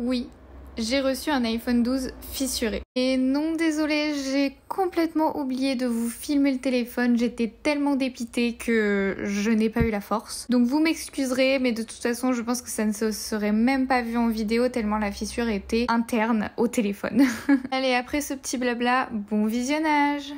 Oui, j'ai reçu un iPhone 12 fissuré. Et non, désolé, j'ai complètement oublié de vous filmer le téléphone. J'étais tellement dépitée que je n'ai pas eu la force. Donc vous m'excuserez, mais de toute façon, je pense que ça ne se serait même pas vu en vidéo tellement la fissure était interne au téléphone. Allez, après ce petit blabla, bon visionnage!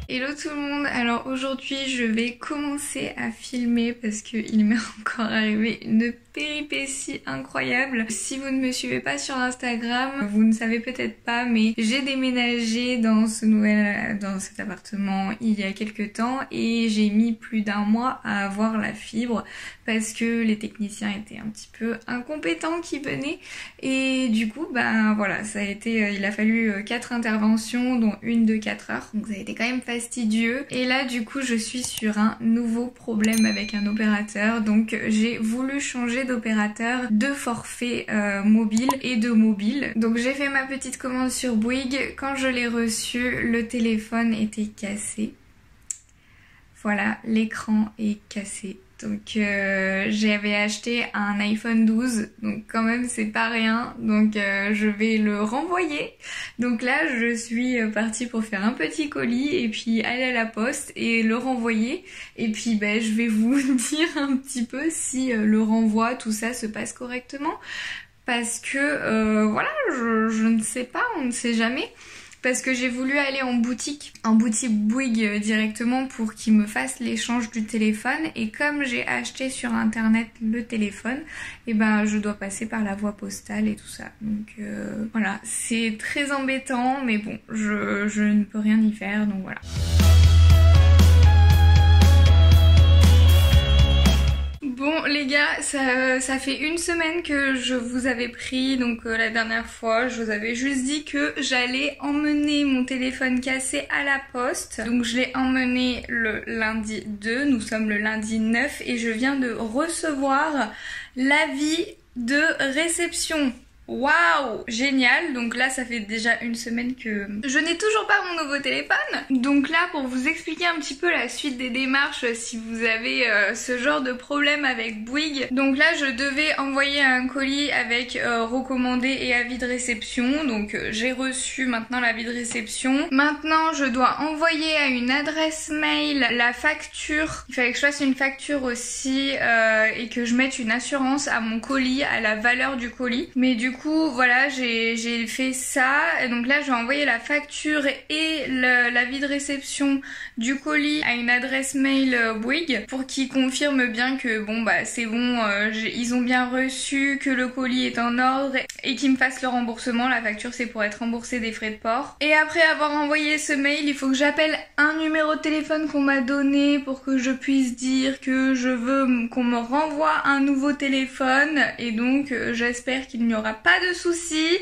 Hello tout le monde, alors aujourd'hui je vais commencer à filmer parce qu'il m'est encore arrivé une péripétie incroyable. Si vous ne me suivez pas sur Instagram, vous ne savez peut-être pas, mais j'ai déménagé dans cet appartement il y a quelques temps et j'ai mis plus d'1 mois à avoir la fibre parce que les techniciens étaient un petit peu incompétents qui venaient et du coup voilà, il a fallu 4 interventions dont une de 4 heures, donc ça a été quand même fastidieux. Et là du coup je suis sur un nouveau problème avec un opérateur, donc j'ai voulu changer d'opérateur, de forfait mobile et de mobile. Donc j'ai fait ma petite commande sur Bouygues. Quand je l'ai reçu, le téléphone était cassé. Voilà, l'écran est cassé. Donc j'avais acheté un iPhone 12, donc quand même c'est pas rien, donc je vais le renvoyer. Donc là je suis partie pour faire un petit colis et puis aller à la poste et le renvoyer. Et puis je vais vous dire un petit peu si le renvoi, tout ça se passe correctement. Parce que voilà, je ne sais pas, on ne sait jamais. Parce que j'ai voulu aller en boutique Bouygues directement pour qu'ils me fassent l'échange du téléphone. Et comme j'ai acheté sur internet le téléphone, je dois passer par la voie postale et tout ça. Donc voilà, c'est très embêtant, mais bon, je ne peux rien y faire, donc voilà. Bon les gars, ça fait 1 semaine que je vous avais pris, donc la dernière fois je vous avais juste dit que j'allais emmener mon téléphone cassé à la poste. Donc je l'ai emmené le lundi 2, nous sommes le lundi 9 et je viens de recevoir l'avis de réception. Waouh, génial. Donc là ça fait déjà 1 semaine que je n'ai toujours pas mon nouveau téléphone. Donc là pour vous expliquer un petit peu la suite des démarches si vous avez ce genre de problème avec Bouygues. Donc là je devais envoyer un colis avec recommandé et avis de réception. Donc j'ai reçu maintenant l'avis de réception. Maintenant je dois envoyer à une adresse mail la facture. Il fallait que je fasse une facture aussi et que je mette une assurance à mon colis, à la valeur du colis. Mais du coup voilà, j'ai fait ça et donc là je vais envoyer la facture et l'avis de réception du colis à une adresse mail Bouygues pour qu'ils confirment bien que c'est bon, ils ont bien reçu, que le colis est en ordre et qu'ils me fassent le remboursement. La facture c'est pour être remboursé des frais de port. Et après avoir envoyé ce mail, il faut que j'appelle un numéro de téléphone qu'on m'a donné pour que je puisse dire que je veux qu'on me renvoie un nouveau téléphone. Et donc j'espère qu'il n'y aura pas de soucis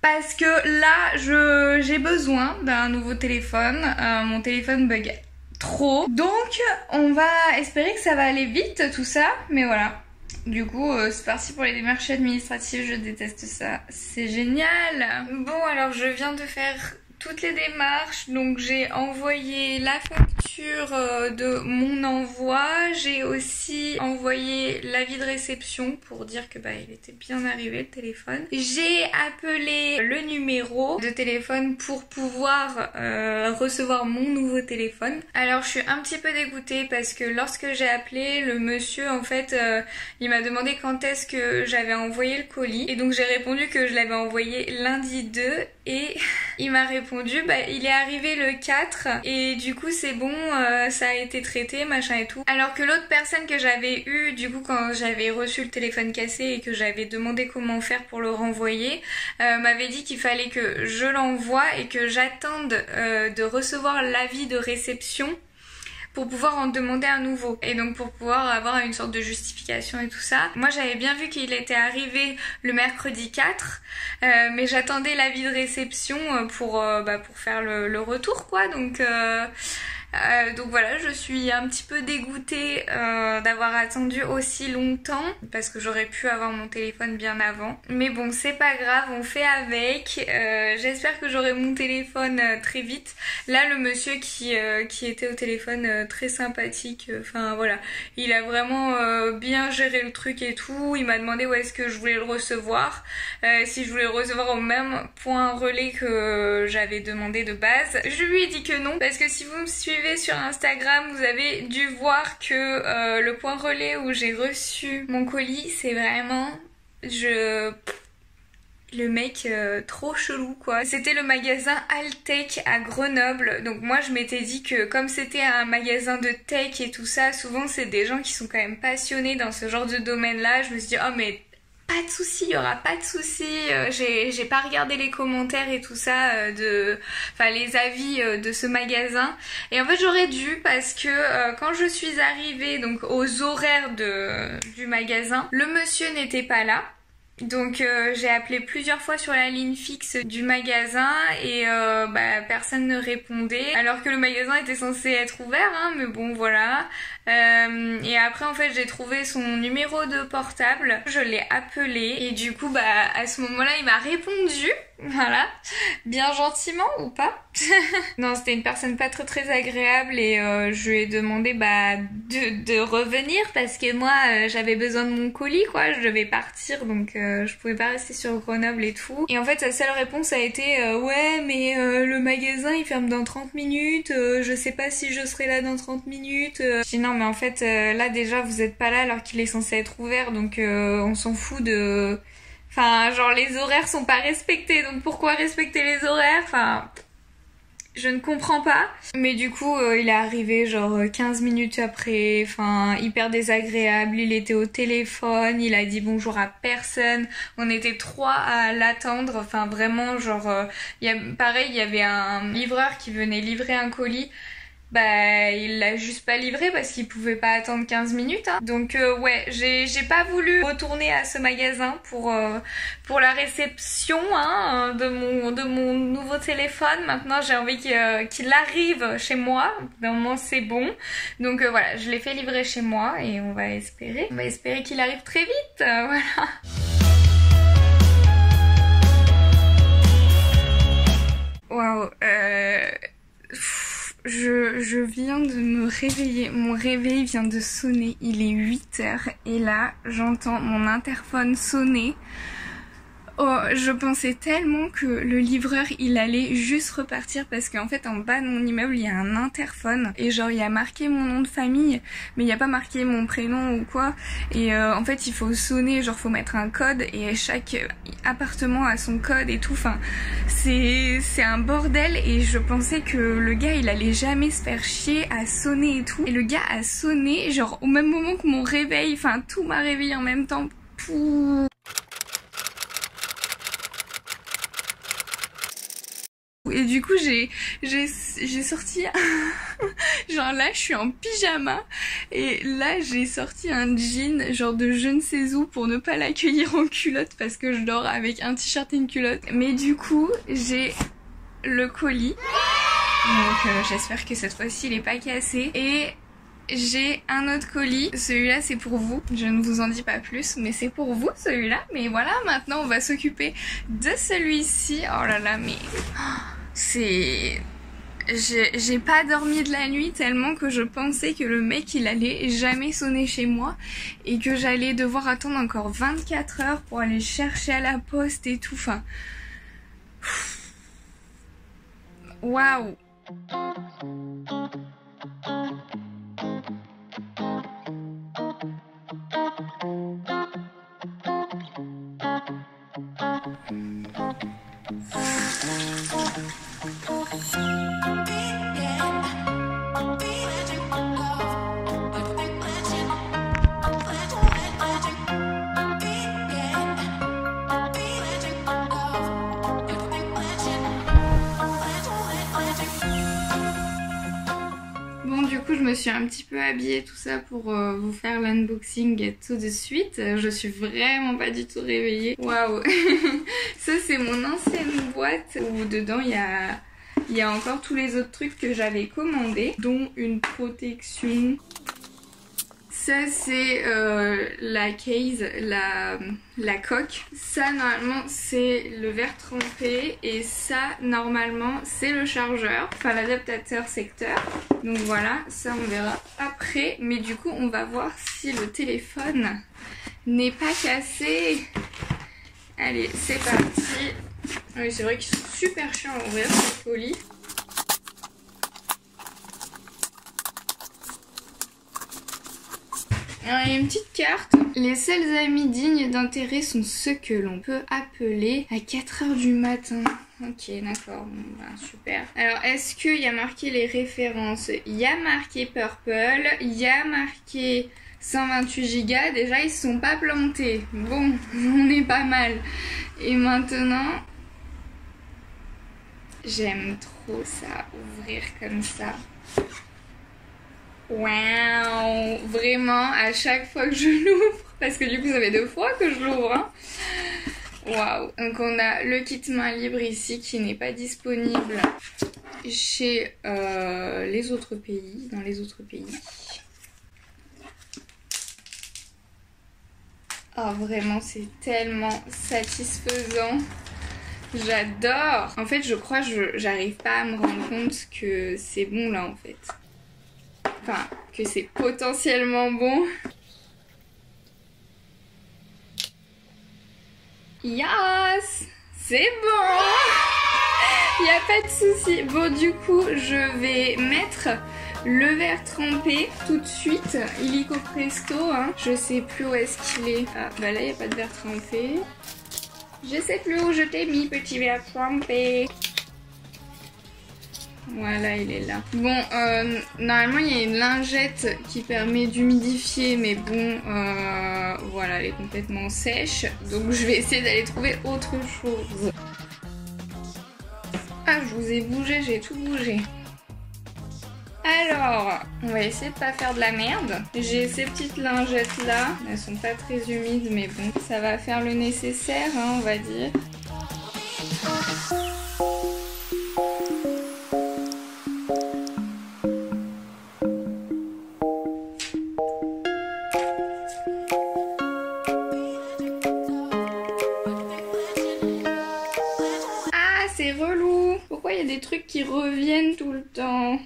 parce que là j'ai besoin d'un nouveau téléphone. Mon téléphone bug trop, donc on va espérer que ça va aller vite tout ça, mais voilà. Du coup c'est parti pour les démarches administratives, je déteste ça, c'est génial. Bon alors je viens de faire toutes les démarches, donc j'ai envoyé la facture de mon envoi, j'ai aussi envoyé l'avis de réception pour dire que il était bien arrivé le téléphone. J'ai appelé le numéro de téléphone pour pouvoir recevoir mon nouveau téléphone. Alors je suis un petit peu dégoûtée parce que lorsque j'ai appelé, le monsieur en fait il m'a demandé quand est-ce que j'avais envoyé le colis et donc j'ai répondu que je l'avais envoyé lundi 2 et il m'a répondu il est arrivé le 4 et du coup c'est bon, ça a été traité machin et tout. Alors que l'autre personne que j'avais eu du coup quand j'avais reçu le téléphone cassé et que j'avais demandé comment faire pour le renvoyer, m'avait dit qu'il fallait que je l'envoie et que j'attende de recevoir l'avis de réception pour pouvoir en demander un nouveau et donc pour pouvoir avoir une sorte de justification et tout ça. Moi j'avais bien vu qu'il était arrivé le mercredi 4 mais j'attendais l'avis de réception pour faire le retour quoi, donc Donc voilà, je suis un petit peu dégoûtée d'avoir attendu aussi longtemps parce que j'aurais pu avoir mon téléphone bien avant. Mais bon, c'est pas grave, on fait avec. J'espère que j'aurai mon téléphone très vite. Là, le monsieur qui était au téléphone, très sympathique, enfin voilà, il a vraiment bien géré le truc et tout. Il m'a demandé où est-ce que je voulais le recevoir, si je voulais le recevoir au même point relais que j'avais demandé de base. Je lui ai dit que non, parce que si vous me suivez sur Instagram, vous avez dû voir que le point relais où j'ai reçu mon colis, c'est vraiment... Le mec trop chelou quoi. C'était le magasin Altech à Grenoble. Donc moi je m'étais dit que comme c'était un magasin de tech et tout ça, souvent c'est des gens qui sont quand même passionnés dans ce genre de domaine là. Je me suis dit oh mais pas de souci, il y aura pas de souci. J'ai pas regardé les commentaires et tout ça enfin les avis de ce magasin. Et en fait j'aurais dû parce que quand je suis arrivée donc aux horaires du magasin, le monsieur n'était pas là. Donc j'ai appelé plusieurs fois sur la ligne fixe du magasin et personne ne répondait alors que le magasin était censé être ouvert hein, mais bon voilà. Et après en fait j'ai trouvé son numéro de portable, je l'ai appelé et du coup à ce moment-là il m'a répondu, voilà, bien gentiment ou pas. Non, c'était une personne pas très agréable et je lui ai demandé de revenir parce que moi j'avais besoin de mon colis quoi, je devais partir donc je pouvais pas rester sur Grenoble et tout. Et en fait sa seule réponse a été ouais mais le magasin il ferme dans 30 minutes, je sais pas si je serai là dans 30 minutes. Je dis non mais en fait là déjà vous êtes pas là alors qu'il est censé être ouvert donc on s'en fout de... Enfin genre les horaires sont pas respectés donc pourquoi respecter les horaires, enfin... Je ne comprends pas. Mais du coup, il est arrivé genre 15 minutes après, enfin hyper désagréable, il était au téléphone, il a dit bonjour à personne, on était 3 à l'attendre, enfin vraiment genre, pareil, il y avait un livreur qui venait livrer un colis. Il l'a juste pas livré parce qu'il pouvait pas attendre 15 minutes hein. Donc ouais, j'ai pas voulu retourner à ce magasin pour la réception hein, de mon nouveau téléphone. Maintenant j'ai envie qu'il arrive chez moi. D'un moment c'est bon. Donc voilà, je l'ai fait livrer chez moi et on va espérer qu'il arrive très vite. Voilà. Waouh, je viens de me réveiller, mon réveil vient de sonner, il est 8h et là j'entends mon interphone sonner. Oh, je pensais tellement que le livreur il allait juste repartir parce qu'en fait en bas de mon immeuble il y a un interphone et genre il y a marqué mon nom de famille mais il n'y a pas marqué mon prénom ou quoi et en fait il faut sonner, genre faut mettre un code et chaque appartement a son code et tout, enfin c'est un bordel et je pensais que le gars il allait jamais se faire chier à sonner et tout et le gars a sonné genre au même moment que mon réveil, enfin tout m'a réveillé en même temps. Pouh. Et du coup j'ai sorti genre là je suis en pyjama et là j'ai sorti un jean genre de je ne sais où pour ne pas l'accueillir en culotte parce que je dors avec un t-shirt et une culotte. Mais du coup j'ai le colis donc j'espère que cette fois-ci il est pas cassé et j'ai un autre colis, celui-là c'est pour vous, je ne vous en dis pas plus mais c'est pour vous celui-là. Mais voilà, maintenant on va s'occuper de celui-ci. Oh là là mais... c'est... J'ai pas dormi de la nuit tellement que je pensais que le mec il allait jamais sonner chez moi et que j'allais devoir attendre encore 24 heures pour aller chercher à la poste et tout, enfin... Waouh. Bon, du coup je me suis un petit peu habillée tout ça pour vous faire l'unboxing tout de suite. Je suis vraiment pas du tout réveillée. Waouh. Ça c'est mon ancienne boîte où dedans il y a Il y a encore tous les autres trucs que j'avais commandés, dont une protection. Ça c'est la case, la coque. Ça normalement c'est le verre trempé et ça normalement c'est le chargeur, enfin l'adaptateur secteur. Donc voilà, ça on verra après. Mais du coup on va voir si le téléphone n'est pas cassé. Allez, c'est parti. Oui, c'est vrai qu'ils sont super chiants à ouvrir ces colis. Alors, il y a une petite carte. Les seuls amis dignes d'intérêt sont ceux que l'on peut appeler à 4 h du matin. Ok, d'accord, bon, bah, super. Alors, est-ce qu'il y a marqué les références? Il y a marqué Purple, il y a marqué 128 Go. Déjà, ils se sont pas plantés. Bon, on est pas mal. Et maintenant, j'aime trop ça, ouvrir comme ça. Waouh, vraiment à chaque fois que je l'ouvre, parce que du coup ça fait 2 fois que je l'ouvre, hein. Waouh. Donc on a le kit main libre ici qui n'est pas disponible chez les autres pays, dans les autres pays. Oh vraiment c'est tellement satisfaisant. J'adore. En fait je crois que j'arrive pas à me rendre compte que c'est bon là en fait. Enfin, que c'est potentiellement bon. Yes! C'est bon! Il n'y a pas de souci. Bon, du coup, je vais mettre le verre trempé tout de suite. Illico presto, hein. Je sais plus où est-ce qu'il est. Ah, bah là, il n'y a pas de verre trempé. Je sais plus où je t'ai mis, petit verre trempé. Voilà, il est là. Bon, normalement, il y a une lingette qui permet d'humidifier, mais bon, voilà, elle est complètement sèche. Donc, je vais essayer d'aller trouver autre chose. Ah, je vous ai bougé, j'ai tout bougé. Alors, on va essayer de pas faire de la merde. J'ai ces petites lingettes là. Elles sont pas très humides, mais bon, ça va faire le nécessaire, hein, on va dire. C'est relou. Pourquoi il y a des trucs qui reviennent tout le temps?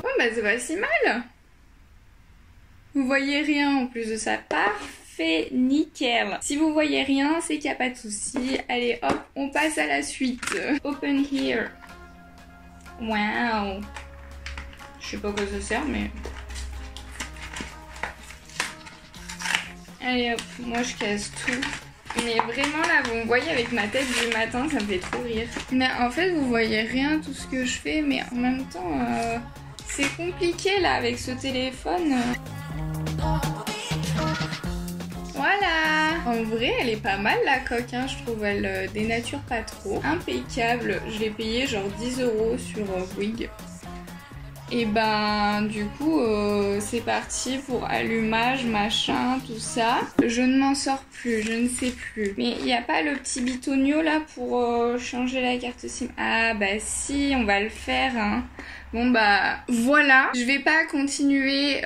Oh bah c'est pas si mal. Vous voyez rien en plus de ça. Parfait, nickel. Si vous voyez rien, c'est qu'il n'y a pas de souci. Allez, hop, on passe à la suite. Open here. Waouh. Je sais pas quoi ça sert, mais... Allez hop, moi je casse tout. Mais vraiment là, vous me voyez avec ma tête du matin, ça me fait trop rire. Mais en fait, vous voyez rien tout ce que je fais, mais en même temps, c'est compliqué là avec ce téléphone. Voilà. En vrai, elle est pas mal la coque, hein, je trouve. Elle dénature pas trop. Impeccable. Je l'ai payé genre 10 € sur Bouygues. Et ben du coup c'est parti pour allumage, machin, tout ça. Je ne m'en sors plus, je ne sais plus. Mais il n'y a pas le petit bitonio là pour changer la carte SIM. Ah bah si, on va le faire, hein. Bon bah voilà, je vais pas continuer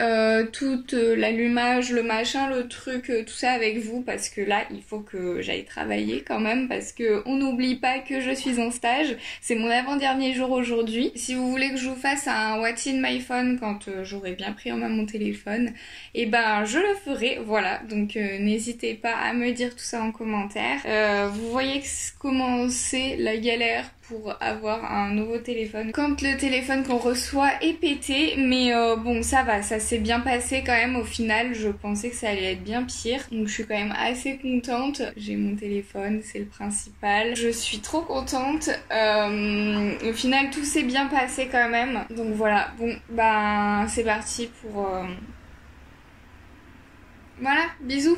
tout l'allumage, le machin, le truc, tout ça avec vous parce que là il faut que j'aille travailler quand même parce que on n'oublie pas que je suis en stage. C'est mon avant-dernier jour aujourd'hui. Si vous voulez que je vous fasse un What's in my phone quand j'aurai bien pris en main mon téléphone, et ben je le ferai, voilà. Donc n'hésitez pas à me dire tout ça en commentaire. Vous voyez comment c'est la galère pour avoir un nouveau téléphone quand le téléphone qu'on reçoit est pété, mais bon ça va, ça s'est bien passé quand même. Au final je pensais que ça allait être bien pire, donc je suis quand même assez contente. J'ai mon téléphone, c'est le principal, je suis trop contente. Au final tout s'est bien passé quand même, donc voilà. Bon bah c'est parti pour Voilà, bisous.